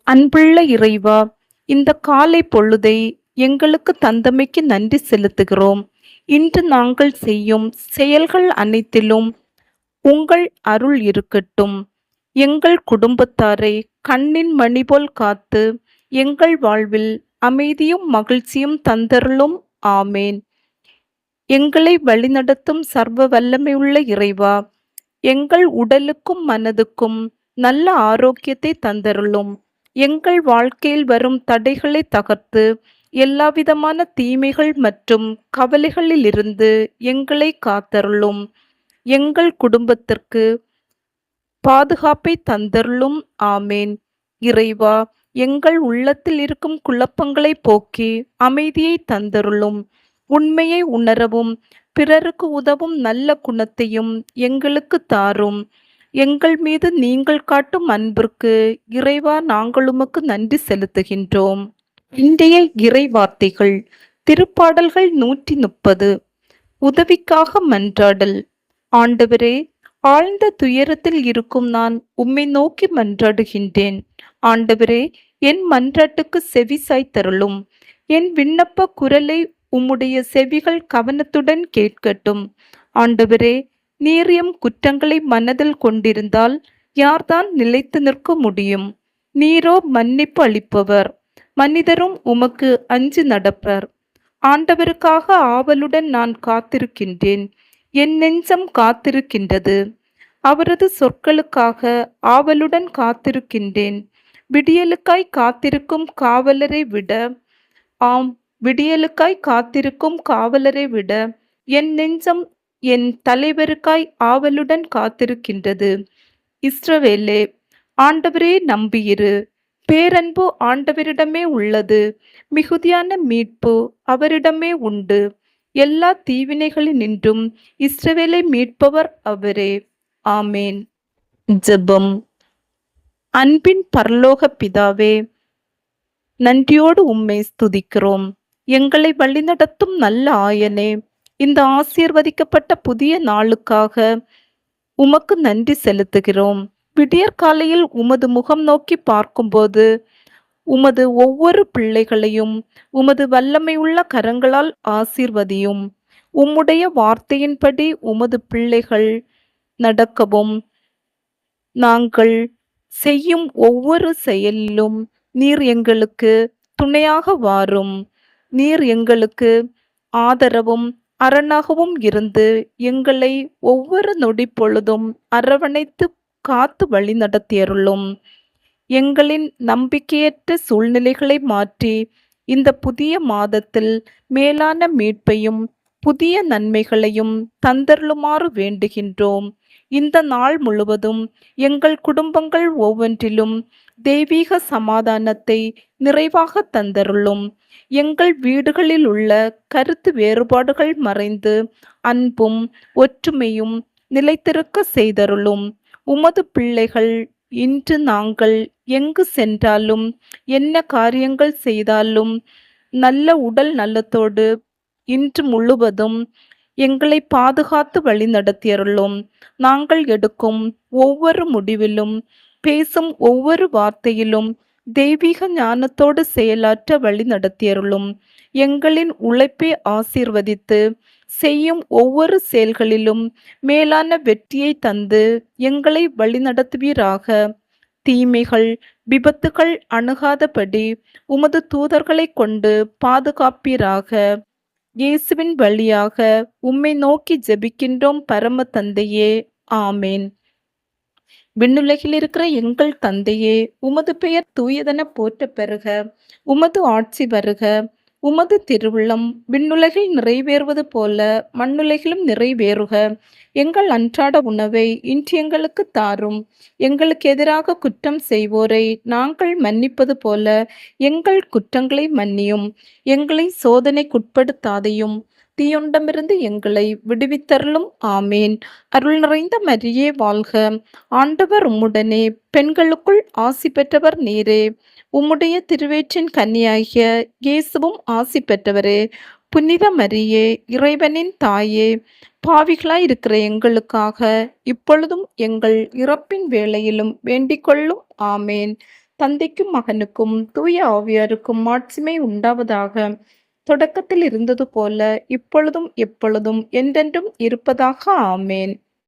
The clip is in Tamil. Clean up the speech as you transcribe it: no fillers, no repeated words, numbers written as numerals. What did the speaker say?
அன்புள்ள இறைவா, இந்த காலை பொழுதை எங்களுக்கு தந்தமைக்கு நன்றி செலுத்துகிறோம். இன்று நாங்கள் செய்யும் செயல்கள் அனைத்திலும் உங்கள் அருள் இருக்கட்டும். எங்கள் குடும்பத்தாரை கண்ணின் மணி போல் காத்து எங்கள் வாழ்வில் அமைதியும் மகிழ்ச்சியும் தந்தருளும். ஆமேன். எங்களை வழிநடத்தும் சர்வ வல்லமையுள்ள இறைவா, எங்கள் உடலுக்கும் மனதுக்கும் நல்ல ஆரோக்கியத்தை தந்தருளும். எங்கள் வாழ்க்கையில் வரும் தடைகளை தகர்த்து எல்லாவிதமான தீமைகள் மற்றும் கவலைகளிலிருந்து எங்களை காத்தருளும். எங்கள் குடும்பத்திற்கு பாதுகாப்பை தந்தருளும். ஆமேன். இறைவா, எங்கள் உள்ளத்தில் இருக்கும் குழப்பங்களை போக்கி அமைதியை தந்தருளும். உண்மையை உணரவும் பிறருக்கு உதவும் நல்ல குணத்தையும் எங்களுக்கு தாரும். எங்கள் மீது நீங்கள் காட்டும் அன்பிற்கு இறைவா, நாங்கள் உமக்கு நன்றி செலுத்துகின்றோம். இன்றைய இறை வார்த்தைகள் திருப்பாடல்கள் 130. உதவிக்காக மன்றாடல். ஆண்டவரே, ஆழ்ந்த துயரத்தில் இருக்கும் நான் உம்மை நோக்கி மன்றாடுகின்றேன். ஆண்டவரே, என் மன்றாட்டுக்கு செவி சாய்த்தருளும். என் விண்ணப்ப குரலை உம்முடைய செவிகள் கவனத்துடன் கேட்கட்டும். ஆண்டவரே, நீர் எம் குற்றங்களை மனதில் கொண்டிருந்தால் யார்தான் நிலைத்து நிற்க முடியும்? நீரோ மன்னிப்பு அளிப்பவர், மனிதரும் உமக்கு அஞ்சு நடப்பர். ஆண்டவருக்காக ஆவலுடன் நான் காத்திருக்கின்றேன். என் நெஞ்சம் காத்திருக்கின்றது. அவரது சொற்களுக்காக ஆவலுடன் காத்திருக்கின்றேன். விடியலுக்காய் காத்திருக்கும் காவலரை விட, ஆம், விடியலுக்காய் காத்திருக்கும் காவலரை விட என் நெஞ்சம் என் தலைவருக்காய் ஆவலுடன் காத்திருக்கின்றது. இஸ்ரவேலே, ஆண்டவரே நம்பியிரு. பேரன்பு ஆண்டவரிடமே உள்ளது. மிகுதியான மீட்பு அவரிடமே உண்டு. எல்லா தீவினைகளினின்றும் இஸ்ரவேலை மீட்பவர் அவரே. ஆமேன். ஜெபம். அன்பின் பரலோக பிதாவே, நன்றியோடு உம்மை ஸ்துதிக்கிறோம். எங்களை வழிநடத்தும் நல்ல ஆயனே, இந்த ஆசீர்வதிக்கப்பட்ட புதிய நாளுக்காக உமக்கு நன்றி செலுத்துகிறோம். விடியற்காலையில் உமது முகம் நோக்கி பார்க்கும்போது உமது ஒவ்வொரு பிள்ளைகளையும் உமது வல்லமையுள்ள கரங்களால் ஆசீர்வதியும். உம்முடைய வார்த்தையின்படி உமது பிள்ளைகள் நடக்கவும், நாங்கள் செய்யும் ஒவ்வொரு செயலிலும் நீர் எங்களுக்கு துணையாக வாரும். நீர் எங்களுக்கு ஆதரவும் அரணாகவும் இருந்து எங்களை ஒவ்வொரு நொடி பொழுதும் அரவணைத்து காத்து வழி நடத்தியருளும். எங்களின் நம்பிக்கையற்ற சூழ்நிலைகளை மாற்றி இந்த புதிய மாதத்தில் மேலான மீட்பையும் புதிய நன்மைகளையும் தந்தருளுமாறு வேண்டுகின்றோம். இந்த நாள் முழுவதும் எங்கள் குடும்பங்கள் ஒவ்வொன்றிலும் தெய்வீக சமாதானத்தை நிறைவாக தந்தருளும். எங்கள் வீடுகளில் உள்ள கருத்து வேறுபாடுகள் மறைந்து அன்பும் ஒற்றுமையும் நிலைத்திருக்க செய்தருளும். உமது பிள்ளைகள் இன்று நாங்கள் எங்கு சென்றாலும் என்ன காரியங்கள் செய்தாலும் நல்ல உடல் நலத்தோடு இன்று முழுவதும் எங்களை பாதுகாத்து வழி நடத்தியருளும். நாங்கள் எடுக்கும் ஒவ்வொரு முடிவிலும் பேசும் ஒவ்வொரு வார்த்தையிலும் தெய்வீக ஞானத்தோடு செயலாற்ற வழி நடத்தியருளும். எங்களின் உழைப்பை ஆசீர்வதித்து செய்யும் ஒவ்வொரு செயல்களிலும் மேலான வெற்றியை தந்து எங்களை வழிநடத்துவீராக. தீமைகள் விபத்துகள் அணுகாதபடி உமது தூதர்களை கொண்டு பாதுகாப்பீராக. இயேசுவின் வழியாக உம்மை நோக்கி ஜெபிக்கின்றோம் பரம தந்தையே. ஆமேன். விண்ணுலகில் இருக்கிற எங்கள் தந்தையே, உமது பெயர் தூயதென போற்ற பெறுக. உமது ஆட்சி வருக. உமது திருவுள்ளம் விண்ணுலகில் நிறைவேறுவது போல மண்ணுலகிலும் நிறைவேறுக. எங்கள் அன்றாட உணவை இன்று எங்களுக்கு தாரும். எங்களுக்கு எதிராக குற்றம் செய்வோரை நாங்கள் மன்னிப்பது போல எங்கள் குற்றங்களை மன்னியும். எங்களை சோதனைக்குட்படுத்தாதையும் தீயொண்டமிருந்து எங்களை விடுவித்தருளும். ஆமேன். அருள் நிறைந்த மரியே வாழ்க. ஆண்டவர் உம்முடனே, பெண்களுக்குள் ஆசி பெற்றவர் நீரே. உம்முடைய திருவேற்றின் கன்னியாகிய இயேசுவும் ஆசி பெற்றவரே. புனித மரியே, இறைவனின் தாயே, பாவிகளாயிருக்கிற எங்களுக்காக இப்பொழுதும் எங்கள் இறப்பின் வேளையிலும் வேண்டிக் கொள்ளும். ஆமேன். தந்தைக்கும் மகனுக்கும் தூய ஆவியாருக்கும் மாட்சிமை உண்டாவதாக. தொடக்கத்தில் இருந்தது போல இப்பொழுதும் எப்பொழுதும் என்றென்றும் இருப்பதாக. ஆமேன்.